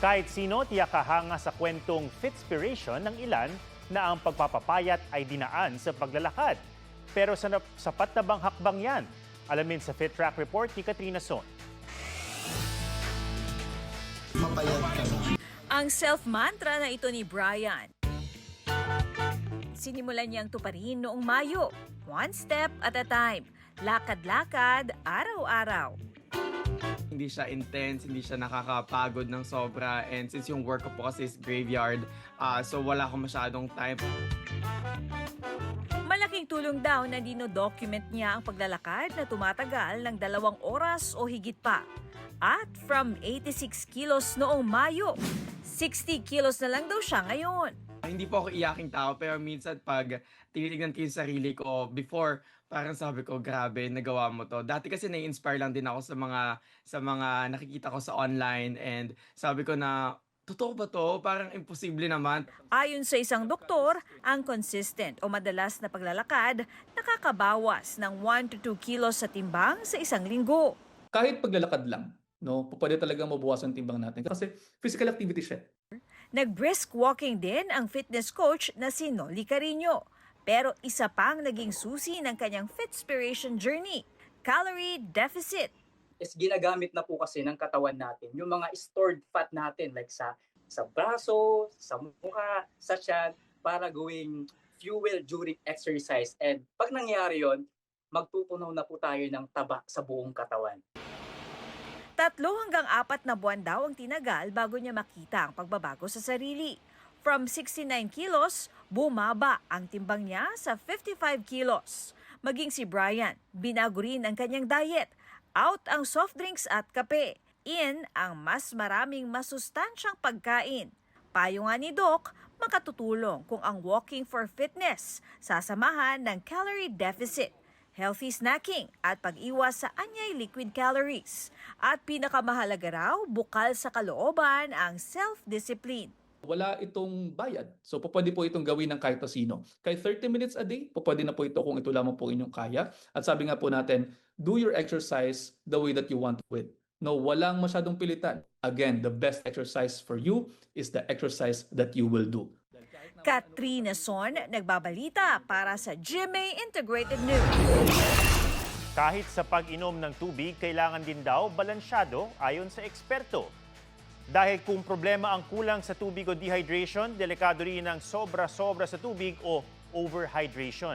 Kahit sino tiyak kahanga sa kwentong Fitspiration ng ilan na ang pagpapapayat ay dinaan sa paglalakad. Pero sapat na bang hakbang yan? Alamin sa Fit Track Report ni Katrina Son. Mapayat ka na. Ang self-mantra na ito ni Brian. Sinimulan niyang tuparin noong Mayo, one step at a time. Lakad-lakad, araw-araw. Hindi siya intense, hindi siya nakakapagod ng sobra. And since yung work ko po kasi is graveyard, so wala akong masyadong time. Malaking tulong daw na dino-document niya ang paglalakad na tumatagal ng 2 oras o higit pa. At from 86 kilos noong Mayo, 60 kilos na lang daw siya ngayon. Hindi po ako iyaking tao, pero minsan pag tinitignan ko yung sarili ko, before, parang sabi ko, grabe, nagawa mo to. Dati kasi nai-inspire lang din ako sa mga nakikita ko sa online, and sabi ko na, totoo ba to? Parang imposible naman. Ayon sa isang doktor, ang consistent o madalas na paglalakad nakakabawas ng 1 to 2 kilos sa timbang sa isang linggo. Kahit paglalakad lang, no, pwede talagang mabawasan ang timbang natin kasi physical activity siya. Nag-brisk walking din ang fitness coach na si Noli Carino. Pero isa pang naging susi ng kanyang Fitspiration journey, calorie deficit. Is ginagamit na po kasi ng katawan natin yung mga stored fat natin like sa braso, sa mukha, sa tiyan para gawing fuel during exercise. And pag nangyari yon, magtutunaw na po tayo ng taba sa buong katawan. 3 hanggang 4 na buwan daw ang tinagal bago niya makita ang pagbabago sa sarili. From 69 kilos, bumaba ang timbang niya sa 55 kilos. Maging si Brian, binago rin ang kanyang diet. Out ang soft drinks at kape. In ang mas maraming masustansyang pagkain. Payo nga ni Doc, makatutulong kung ang walking for fitness sasamahan ng calorie deficit, healthy snacking at pag-iwas sa anyay liquid calories. At pinakamahalaga raw, bukal sa kalooban ang self-discipline. Wala itong bayad. So pwede po itong gawin ng kahit sino. Kahit 30 minutes a day, pwede na po ito kung ito lamang po inyong kaya. At sabi nga po natin, do your exercise the way that you want to it. No, walang masyadong pilitan. Again, the best exercise for you is the exercise that you will do. Katrina Son, nagbabalita para sa GMA Integrated News. Kahit sa pag-inom ng tubig, kailangan din daw balansyado ayon sa eksperto. Dahil kung problema ang kulang sa tubig o dehydration, delikado rin ang sobra-sobra sa tubig o overhydration.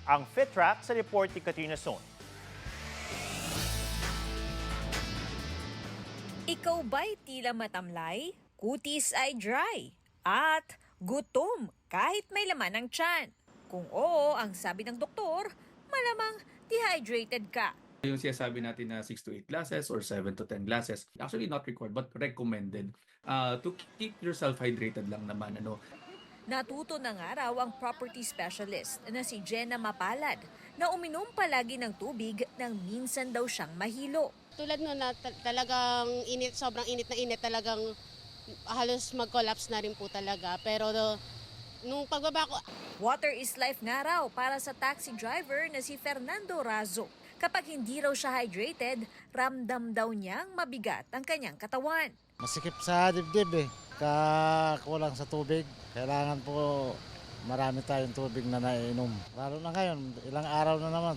Ang Fit Track sa report ni Katrina Son. Ikaw ba'y tila matamlay, kutis ay dry, at gutom kahit may laman ng tiyan? Kung oo, ang sabi ng doktor, malamang dehydrated ka. Yung sinasabi natin na 6 to 8 glasses or 7 to 10 glasses, actually not required but recommended to keep yourself hydrated lang naman. Natuto na nga raw ang property specialist na si Jenna Mapalad na uminom palagi ng tubig nang minsan daw siyang mahilo. Tulad nun na talagang init, sobrang init na init, talagang halos mag-collapse na rin po talaga. Pero nung pagbaba ko... Water is life nga raw para sa taxi driver na si Fernando Razo. Kapag hindi raw siya hydrated, ramdam daw niyang mabigat ang kanyang katawan. Masikip sa dibdib kulang sa tubig. Kailangan po marami tayong tubig na naiinom. Lalo na ngayon, ilang araw na naman,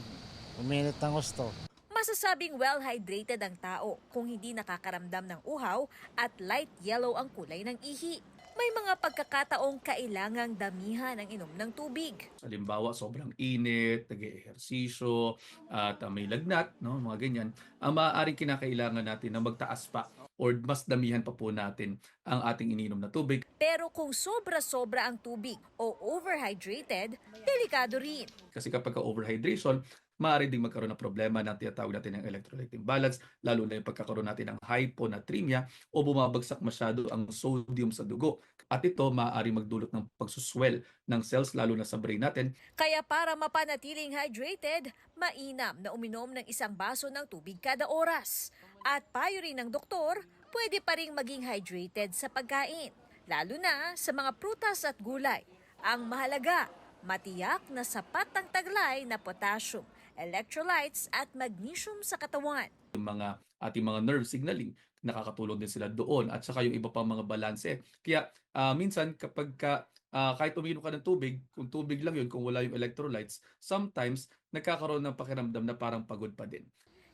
uminit ng gusto. Masasabing well-hydrated ang tao kung hindi nakakaramdam ng uhaw at light yellow ang kulay ng ihi. May mga pagkakataong kailangang damihan ang inom ng tubig. Halimbawa, sobrang init, nag-ehersisyo, at may lagnat, no, mga ganyan. Ang maaaring kinakailangan natin na magtaas pa or mas damihan pa po natin ang ating ininom na tubig. Pero kung sobra-sobra ang tubig o overhydrated, delikado rin. Kasi kapag overhydration, maaari ding magkaroon ng problema na tinatawag natin ng electrolyte imbalance, lalo na yung pagkakaroon natin ng hyponatremia o bumabagsak masyado ang sodium sa dugo. At ito maaari magdulot ng pagsuswell ng cells, lalo na sa brain natin. Kaya para mapanatiling hydrated, mainam na uminom ng 1 baso ng tubig kada oras. At payo rin ng doktor, pwede pa rin maging hydrated sa pagkain, lalo na sa mga prutas at gulay. Ang mahalaga, matiyak na sapat ang taglay na potassium, electrolytes at magnesium sa katawan. yung mga ating mga nerve signaling, nakakatulong din sila doon at saka yung iba pang mga balanse. Kaya minsan kahit umiinom ka ng tubig, kung tubig lang yun, kung wala yung electrolytes, sometimes nagkakaroon ng pakiramdam na parang pagod pa din.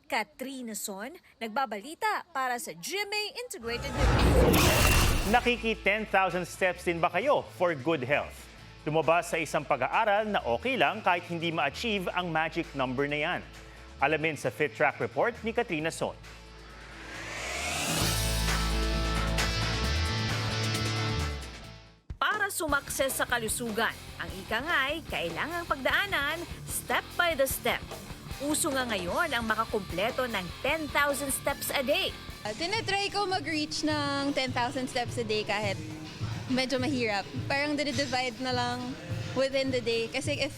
Katrina Son, nagbabalita para sa GMA Integrated News. Nakiki 10,000 steps din ba kayo for good health? Lumabas sa isang pag-aaral na okay lang kahit hindi ma-achieve ang magic number na yan. Alamin sa Fit Track Report ni Katrina Son. Para sumakses sa kalusugan, ang ika nga'y kailangang pagdaanan step by the step. Uso nga ngayon ang makakumpleto ng 10,000 steps a day. Tinatry ko mag-reach ng 10,000 steps a day kahit medyo mahirap. Parang dinidivide na lang within the day. Kasi if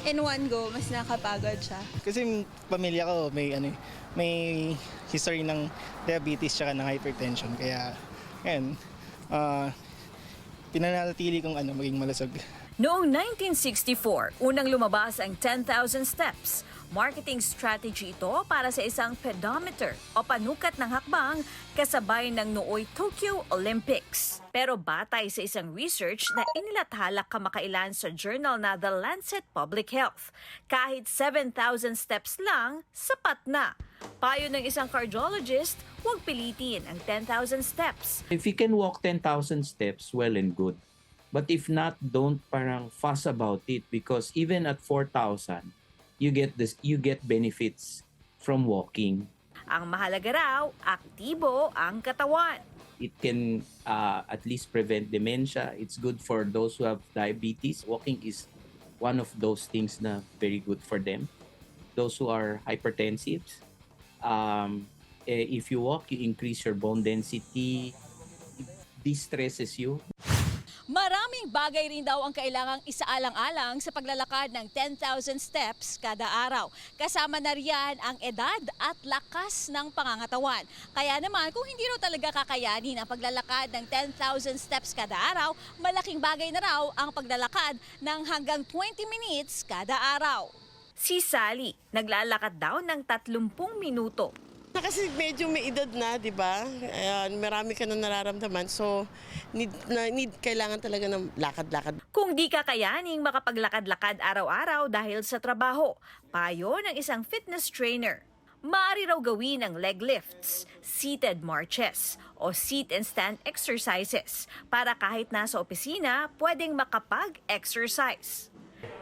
in one go, mas nakapagod siya. Kasi yung pamilya ko may history ng diabetes tsaka ng hypertension. Kaya, ngayon, pinanatili kong maging malusog. Noong 1964, unang lumabas ang 10,000 steps. Marketing strategy ito para sa isang pedometer o panukat ng hakbang kasabay ng nooy Tokyo Olympics. Pero batay sa isang research na inilathala kamakailan sa journal na The Lancet Public Health, kahit 7,000 steps lang, sapat na. Payo ng isang cardiologist, huwag pilitin ang 10,000 steps. If you can walk 10,000 steps, well and good. But if not, don't parang fuss about it because even at 4,000, you get benefits from walking. Ang mahalaga raw, aktibo ang katawan. It can at least prevent dementia. It's good for those who have diabetes. Walking is one of those things na very good for them. Those who are hypertensive, if you walk, you increase your bone density. It de-stresses you. Maraming bagay rin daw ang kailangang isaalang-alang sa paglalakad ng 10,000 steps kada araw. Kasama na riyan ang edad at lakas ng pangangatawan. Kaya naman, kung hindi raw talaga kakayanin ang paglalakad ng 10,000 steps kada araw, malaking bagay na raw ang paglalakad ng hanggang 20 minutes kada araw. Si Sally, naglalakad daw ng 30 minuto. Kasi medyo may edad na, di ba? Marami ka na nararamdaman. So, kailangan talaga ng lakad-lakad. Kung di kakayaning makapaglakad-lakad araw-araw dahil sa trabaho, payo ng isang fitness trainer. Maaari raw gawin ang leg lifts, seated marches, o sit and stand exercises para kahit nasa opisina, pwedeng makapag-exercise.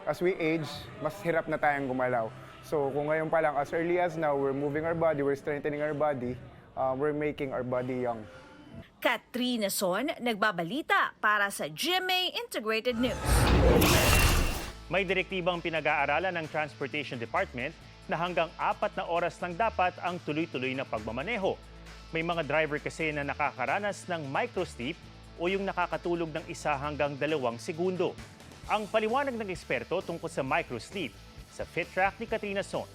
As we age, mas hirap na tayong gumalaw. So kung ngayon pa lang, as early as now, we're moving our body, we're strengthening our body, we're making our body young. Katrina Son, nagbabalita para sa GMA Integrated News. May direktibang pinag-aaralan ng Transportation Department na hanggang 4 na oras lang dapat ang tuloy-tuloy na pagmamaneho. May mga driver kasi na nakakaranas ng microsleep o yung nakakatulog ng 1 hanggang 2 segundo. Ang paliwanag ng eksperto tungkol sa microsleep sa Fit Track ni Katrina Son.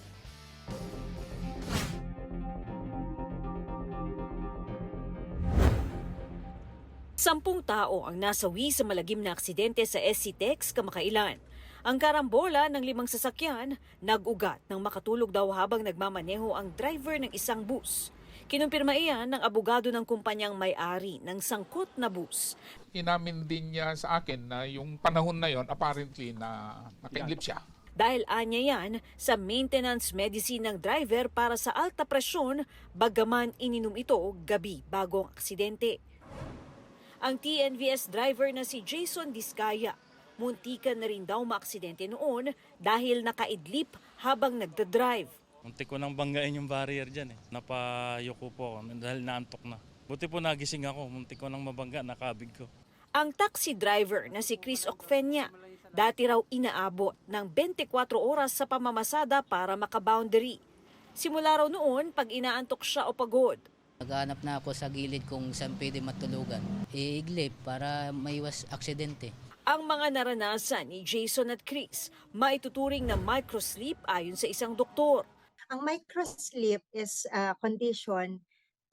Sampung tao ang nasawi sa malagim na aksidente sa SCTEX kamakailan. Ang karambola ng 5 sasakyan, nag-ugat nang makatulog daw habang nagmamaneho ang driver ng isang bus. Kinumpirma iyan ng abogado ng kumpanyang may-ari ng sangkot na bus. Inamin din niya sa akin na yung panahon na yon apparently na nakaidlip siya. Dahil anya yan sa maintenance medicine ng driver para sa alta presyon, bagaman ininom ito gabi bago ang aksidente. Ang TNVS driver na si Jason Discaya, muntikan na rin daw maaksidente noon dahil nakaidlip habang nagdadrive. Muntik ko nang banggain yung barrier dyan Napayuko po ako dahil naantok na. Buti po nagising ako, muntik ko nang mabangga, nakabig ko. Ang taxi driver na si Chris Ocfenia, dati raw inaabot ng 24 oras sa pamamasada para makaboundary. Simula raw noon pag inaantok siya o pagod. Naghanap na ako sa gilid kung saan pwede matulugan. Iiglip para maiwas aksidente. Ang mga naranasan ni Jason at Chris, maituturing na microsleep ayon sa isang doktor. Ang microsleep is a condition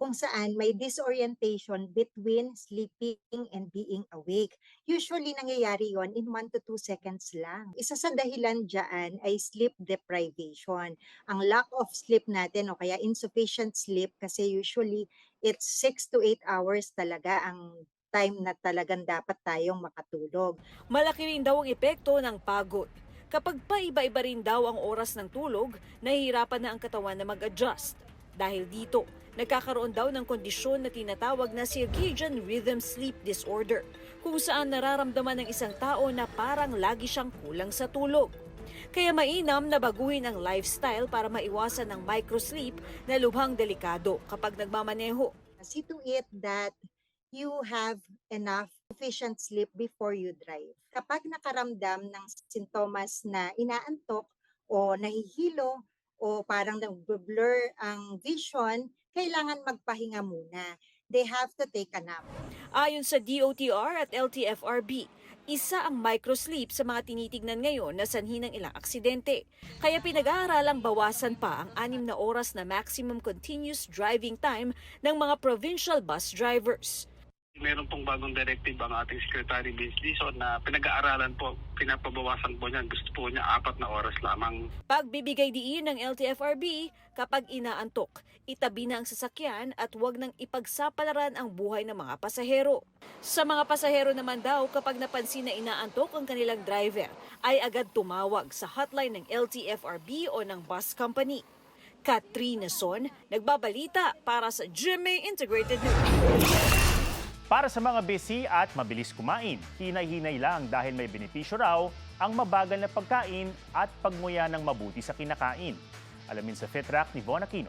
kung saan may disorientation between sleeping and being awake. Usually nangyayari yon in 1 to 2 seconds lang. Isa sa dahilan dyan ay sleep deprivation. Ang lack of sleep natin o kaya insufficient sleep kasi usually it's 6 to 8 hours talaga ang time na talagang dapat tayong makatulog. Malaki rin daw ang epekto ng pagod. Kapag paiba-iba rin daw ang oras ng tulog, nahihirapan na ang katawan na mag-adjust. Dahil dito, nagkakaroon daw ng kondisyon na tinatawag na circadian rhythm sleep disorder, kung saan nararamdaman ng isang tao na parang lagi siyang kulang sa tulog. Kaya mainam na baguhin ang lifestyle para maiwasan ang microsleep na lubhang delikado kapag nagmamaneho. See to it that you have enough sufficient sleep before you drive. Kapag nakaramdam ng sintomas na inaantok o nahihilo o parang nag-blur ang vision, kailangan magpahinga muna. They have to take a nap. Ayon sa DOTR at LTFRB, isa ang microsleep sa mga tinitignan ngayon na sanhi ng ilang aksidente. Kaya pinag-aaralang bawasan pa ang 6 na oras na maximum continuous driving time ng mga provincial bus drivers. Meron pong bagong directive ang ating Secretary Vince Dizon na pinag-aaralan po, pinapabawasan po niya. Gusto po niya 4 na oras lamang. Pagbibigay diin ng LTFRB, kapag inaantok, itabi na ang sasakyan at huwag nang ipagsapalaran ang buhay ng mga pasahero. Sa mga pasahero naman daw, kapag napansin na inaantok ang kanilang driver, ay agad tumawag sa hotline ng LTFRB o ng bus company. Katrina Son, nagbabalita para sa GMA Integrated News. Para sa mga busy at mabilis kumain, hinay-hinay lang dahil may benepisyo raw ang mabagal na pagkain at pagmuya ng mabuti sa kinakain. Alamin sa FitTrack ni Von Aquino.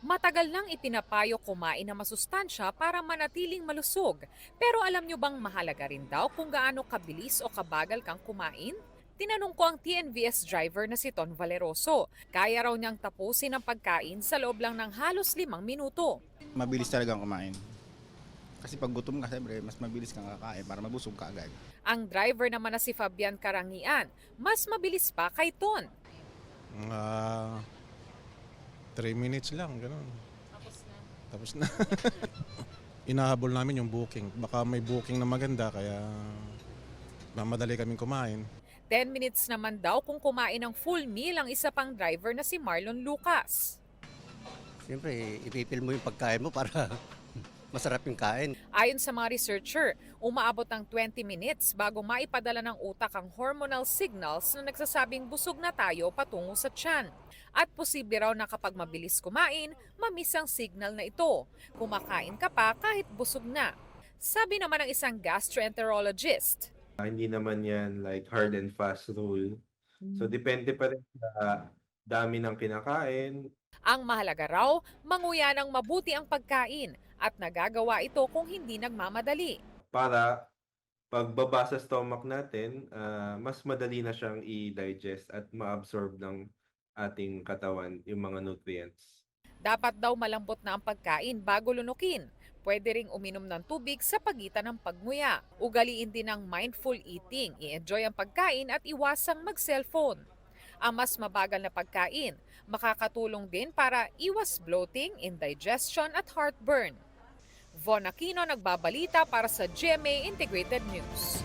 Matagal nang ipinapayo kumain na masustansya para manatiling malusog. Pero alam nyo bang mahalaga rin daw kung gaano kabilis o kabagal kang kumain? Tinanong ko ang TNVS driver na si Ton Valeroso. Kaya raw niyang tapusin ang pagkain sa loob lang ng halos 5 minuto. Mabilis talagang kumain. Kasi pag gutom ka, siyempre, mas mabilis kang kakain para mabusog ka agad. Ang driver naman na si Fabian Karangian, mas mabilis pa kay Ton. 3 minutes lang, gano'n. Tapos na. Inahabol namin yung booking. Baka may booking na maganda, kaya mamadali kaming kumain. 10 minutes naman daw kung kumain ng full meal ang isa pang driver na si Marlon Lucas. Siyempre, ipipil mo yung pagkain mo para masarap yung kain. Ayon sa mga researcher, umaabot ng 20 minutes bago maipadala ng utak ang hormonal signals na nagsasabing busog na tayo patungo sa tiyan. At posible raw na kapag mabilis kumain, mamiss ang signal na ito. Kumakain ka pa kahit busog na. Sabi naman ng isang gastroenterologist, hindi naman yan like hard and fast rule. So depende pa rin sa dami ng kinakain. ang mahalaga raw, manguya ng mabuti ang pagkain at nagagawa ito kung hindi nagmamadali. Para pagbaba sa stomach natin, mas madali na siyang i-digest at ma-absorb ng ating katawan yung mga nutrients. Dapat daw malambot na ang pagkain bago lunukin. Pwede ring uminom ng tubig sa pagitan ng pagmuya. Ugaliin din ng mindful eating, i-enjoy ang pagkain at iwasang mag-cellphone. Ang mas mabagal na pagkain, makakatulong din para iwas bloating, indigestion at heartburn. Von Aquino nagbabalita para sa GMA Integrated News.